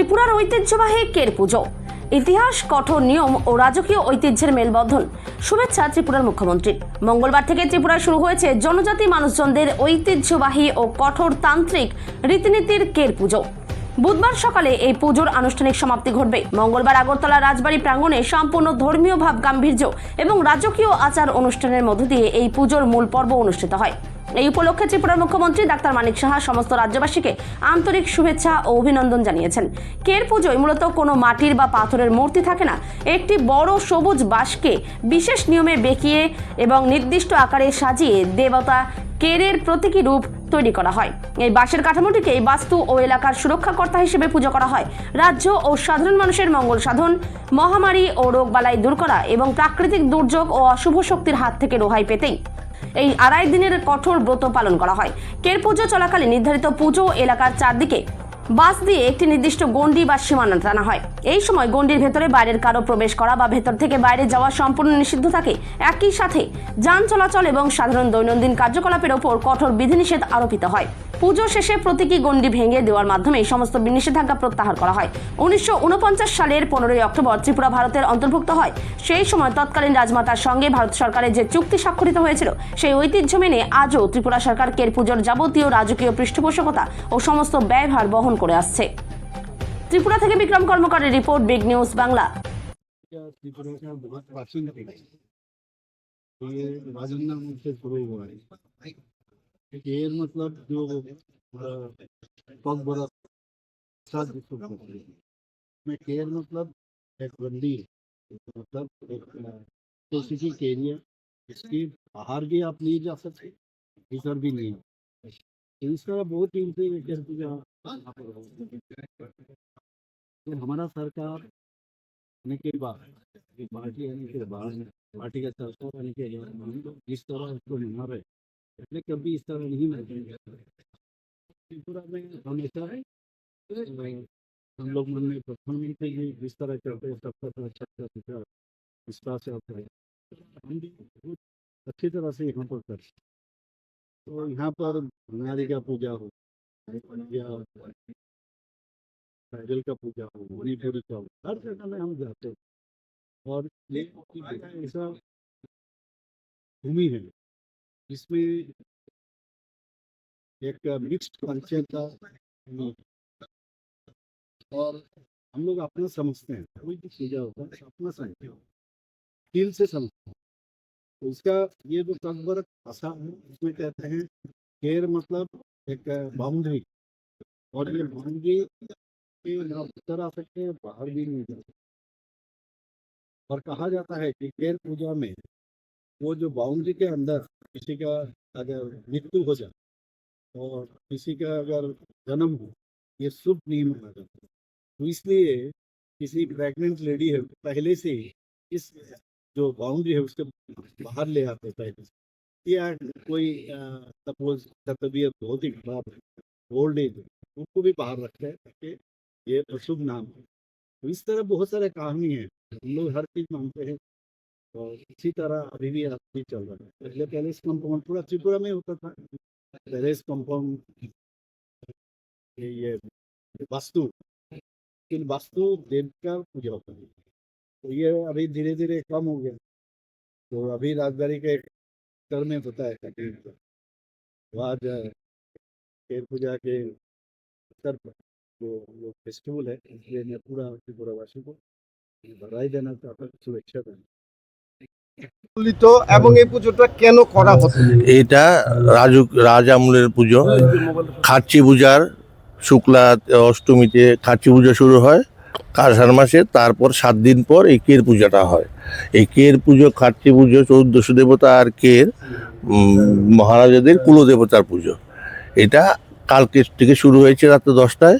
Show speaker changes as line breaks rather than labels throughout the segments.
ত্রিপুরার ঐতিহ্যবাহী কের পুজো, ইতিহাস, কঠোর নিয়ম ও রাজকীয় ঐতিহ্যের মেলবন্ধন। শুভেচ্ছা ত্রিপুরার মুখ্যমন্ত্রীর। মঙ্গলবার থেকে ত্রিপুরায় শুরু হয়েছে জনজাতি মানুষজনদের ঐতিহ্যবাহী ও কঠোর তান্ত্রিক রীতিনীতির কের পুজো। বুধবার সকালে এই পুজোর আনুষ্ঠানিক সমাপ্তি ঘটবে। মঙ্গলবার আগরতলা রাজবাড়ী প্রাঙ্গণে সম্পূর্ণ ধর্মীয় ভাব গাম্ভীর্য এবং রাজকীয় আচার অনুষ্ঠানের মধ্য দিয়ে এই পুজোর মূল পর্ব অনুষ্ঠিত হয়। এই উপলক্ষে ত্রিপুরার মুখ্যমন্ত্রী ডাক্তার মানিক সাহা সমস্ত রাজ্যবাসীকে আন্তরিক শুভেচ্ছা ও অভিনন্দন জানিয়েছেন। কের পুজোয় মূলত কোনো মাটির বা পাথরের মূর্তি থাকে না। একটি বড় সবুজ বাঁশকে বিশেষ নিয়মে বেঁকিয়ে এবং নির্দিষ্ট আকারে সাজিয়ে দেবতা কেরের প্রতীকী রূপ তৈরি করা হয়। এই বাঁশের কাঠামোটিকে বাস্তু ও এলাকার সুরক্ষাকর্তা হিসেবে পুজো করা হয়। রাজ্য ও সাধারণ মানুষের মঙ্গল সাধন, মহামারী ও রোগবালাই দূর করা এবং প্রাকৃতিক দুর্যোগ ও অশুভ শক্তির হাত থেকে রেহাই পেতেই এই 2.5 দিনের কঠোর ব্রত পালন করা হয়। কের পুজো চলাকালে নির্ধারিত পুজো এলাকার চারদিকে বাঁশ দিয়ে একটি নির্দিষ্ট গণ্ডি বা সীমানা টানা হয়। এই সময় গণ্ডির ভেতরে বাইরের কারো প্রবেশ করা বা ভেতর থেকে বাইরে যাওয়া সম্পূর্ণ নিষিদ্ধ থাকে। একই সাথে যান চলাচল এবং সাধারণ দৈনন্দিন কার্যকলাপের ওপর কঠোর বিধিনিষেধ আরোপিত হয়। পুজো শেষে প্রতীকী গণ্ডি ভেঙে দেওয়ার মাধ্যমে সমস্ত নিষেধাজ্ঞা প্রত্যাহার করা হয়। 1949 সালের 15ই অক্টোবর ত্রিপুরা ভারতের অন্তর্ভুক্ত হয়। সেই সময় তৎকালীন রাজমাতার সঙ্গে ভারত সরকারের যে চুক্তি স্বাক্ষরিত হয়েছিল, সেই ঐতিহ্য মেনে আজও ত্রিপুরা সরকার কের পুজোর যাবতীয় রাজকীয় পৃষ্ঠপোষকতা ও সমস্ত ব্যয়ভার বহন করে আসছে। ত্রিপুরা থেকে বিক্রম কর্মকারের report, big news Bangla.
Care मतलब जो पग बड़ा साथ जिसको बोलते हैं, मैं केयर मतलब एक बंदी मतलब एक स्पेसिफिक एरिया, इसके बाहर भी आप नहीं जा सकते, भीतर भी नहीं। इस तरह बहुत टीम से केयर पूजा हमारा सरकार आने के बाद पार्टी आने के बाद पार्टी का सरकार आने के बाद हम लोग जिस तरह उसको मना रहे, पहले कभी इस तरह नहीं मनाया त्रिपुरा में। हमेशा हम लोग मन में प्रथम ही थे कि जिस तरह करते हैं सबका तो अच्छा विश्वास से होता है। हम भी बहुत अच्छी तरह से यहाँ पर करते, तो यहाँ पर नारी का पूजा हो या पैदल का पूजा हो, मणिपुरी का हो, हर जगह में हम जाते हैं। और ये ऐसा भूमि है इसमें एक मिक्स्ड कल्चर का, और हम लोग अपना समझते हैं, कोई भी पूजा होता है अपना समझते हैं, दिल से समझते हैं। तो इसका ये जो तकबर भाषा है इसमें कहते हैं केयर मतलब एक बाउंड्री, और ये बाउंड्री के ना भीतर आ सकते हैं, बाहर भी नहीं जा सकते। और कहा जाता है कि केयर पूजा में वो जो बाउंड्री के अंदर किसी का अगर मृत्यु हो जाए और किसी का अगर जन्म हो, ये शुभ नहीं माना जाता। तो इसलिए किसी प्रेग्नेंट लेडी है पहले से ही इस जो बाउंड्री है उसके बाहर ले आते पहले से, या कोई सपोज का तबीयत बहुत ही खराब है, ओल्ड एज है, उनको भी बाहर रखते हैं ताकि ये अशुभ नाम है। तो इस तरह बहुत सारे कहानी है, हम लोग हर चीज़ मानते हैं। और इसी तरह अभी भी चल रहा है। पहले पैलेस कंपाउंड पूरा त्रिपुरा में होता था, पैलेस कंपाउंड ये वास्तु, इन वास्तु देव का पूजा होता है। तो ये अभी धीरे धीरे कम हो गया, तो अभी राजबाड़ी के स्तर में होता है। तो आज केर पूजा के स्तर पर जो फेस्टिवल है, इसलिए मैं पूरा त्रिपुरावासी को बधाई देना चाहता हूँ, शुभेच्छा देना।
এবং এই পুজোটা কেন করা হতো?
এটা রাজ আমলের পুজো। খাচ্চি পূজার শুক্লা অষ্টমীতে খাচ্চি পূজা শুরু হয় আষাঢ় মাসে, তারপর 7 দিন পর এই কের পূজাটা হয়। এই কের পুজো, খাচ্চি পুজো 14 দেবতা আর কের মহারাজাদের কুলদেবতার পুজো। এটা কালকে থেকে শুরু হয়েছে রাত 10টায়,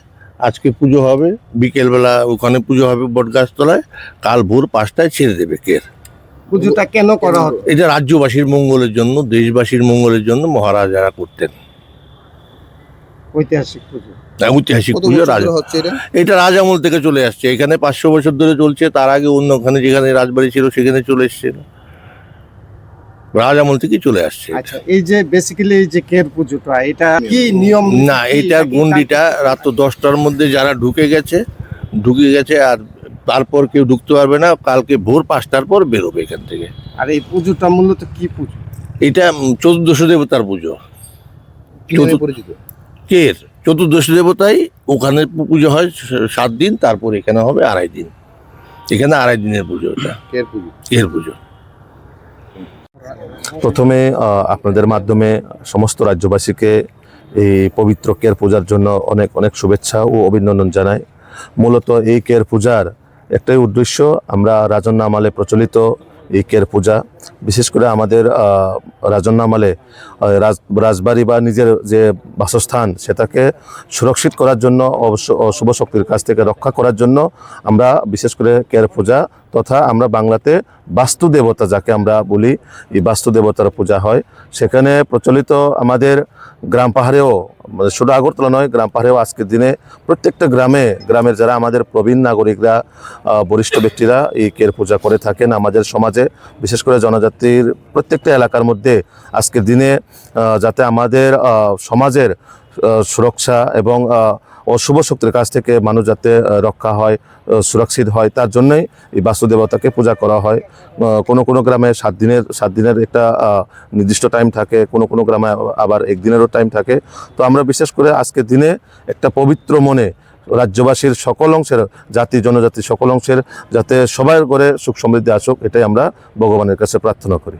আজকে পুজো হবে বিকেলবেলা, ওখানে পুজো হবে বটগাছতলায়, কাল ভোর 5টায় ছেড়ে দেবে কের।
পুজোটা কেন করা হতো?
এটা রাজ্যবাসীর মঙ্গলের জন্য, দেশবাসীর মঙ্গলের জন্য মহারাজারা করতেন।
ঐতিহাসিক পুজো,
ঐতিহাসিক পুজো। এটা রাজ আমল থেকে চলে আসছে, এখানে 500 বছর ধরে চলছে। তার আগে অন্যখানে যেখানে রাজবাড়ি ছিল সেখানে চলে এসেছিল, রাজ আমল থেকে চলে আসছে।
আচ্ছা, এই যে বেসিক্যালি এই যে কের পুজোটা, এটা কি নিয়ম?
না, এটা গন্ডিটা রাত 10টার মধ্যে যারা ঢুকে গেছে ঢুকে গেছে, আর তারপর কেউ ঢুকতে পারবে না। কালকে ভোর 5টার পর বেরোবে এখান থেকে।
আর এই পুজোটা মূলত কি পুজো?
এটা চতুর্দশ দেবতার পুজো।
কিভাবে পরিচিত?
কের চতুর্দশ দেবতাই ওখানে পুজো হয় 7 দিন, তারপর এখানে হবে 2.5 দিন। এখানে 2.5 দিনের পুজো, এটা
কের পুজো।
কের পুজো।
প্রথমে আপনাদের মাধ্যমে সমস্ত রাজ্যবাসীকে এই পবিত্র কের পূজার জন্য অনেক অনেক শুভেচ্ছা ও অভিনন্দন জানাই। মূলত এই কের পূজার একটাই উদ্দেশ্য, আমরা রাজন্য আমলে প্রচলিত এই কের পূজা, বিশেষ করে আমাদের রাজন্য আমলে রাজবাড়ি বা নিজের যে বাসস্থান সেটাকে সুরক্ষিত করার জন্য, অবশ্য অশুভ শক্তির কাছ থেকে রক্ষা করার জন্য আমরা বিশেষ করে কের পূজা, তথা আমরা বাংলাতে বাস্তু দেবতা যাকে আমরা বলি, এই বাস্তু দেবতার পূজা হয়। সেখানে প্রচলিত আমাদের গ্রাম পাহাড়েও, শুধু আগরতলা নয়, গ্রাম পাহাড়েও আজকের দিনে প্রত্যেকটা গ্রামের যারা আমাদের প্রবীণ নাগরিকরা, বরিষ্ঠ ব্যক্তিরা এই কের পূজা করে থাকেন। আমাদের সমাজে বিশেষ করে জনজাতির প্রত্যেকটা এলাকার মধ্যে আজকের দিনে যাতে আমাদের সমাজের সুরক্ষা এবং অশুভ শক্তির কাছ থেকে মানুষ যাতে রক্ষা হয়, সুরক্ষিত হয়, তার জন্যই এই বাস্তু দেবতাকে পূজা করা হয়। কোনো গ্রামে 7 দিনের একটা নির্দিষ্ট টাইম থাকে, কোনো গ্রামে আবার 1 দিনেরও টাইম থাকে। তো আমরা বিশেষ করে আজকের দিনে একটা পবিত্র মনে রাজ্যবাসীর সকল অংশের, জাতি জনজাতি সকল অংশের যাতে সবার ঘরে সুখ সমৃদ্ধি আসুক, এটাই আমরা ভগবানের কাছে প্রার্থনা করি।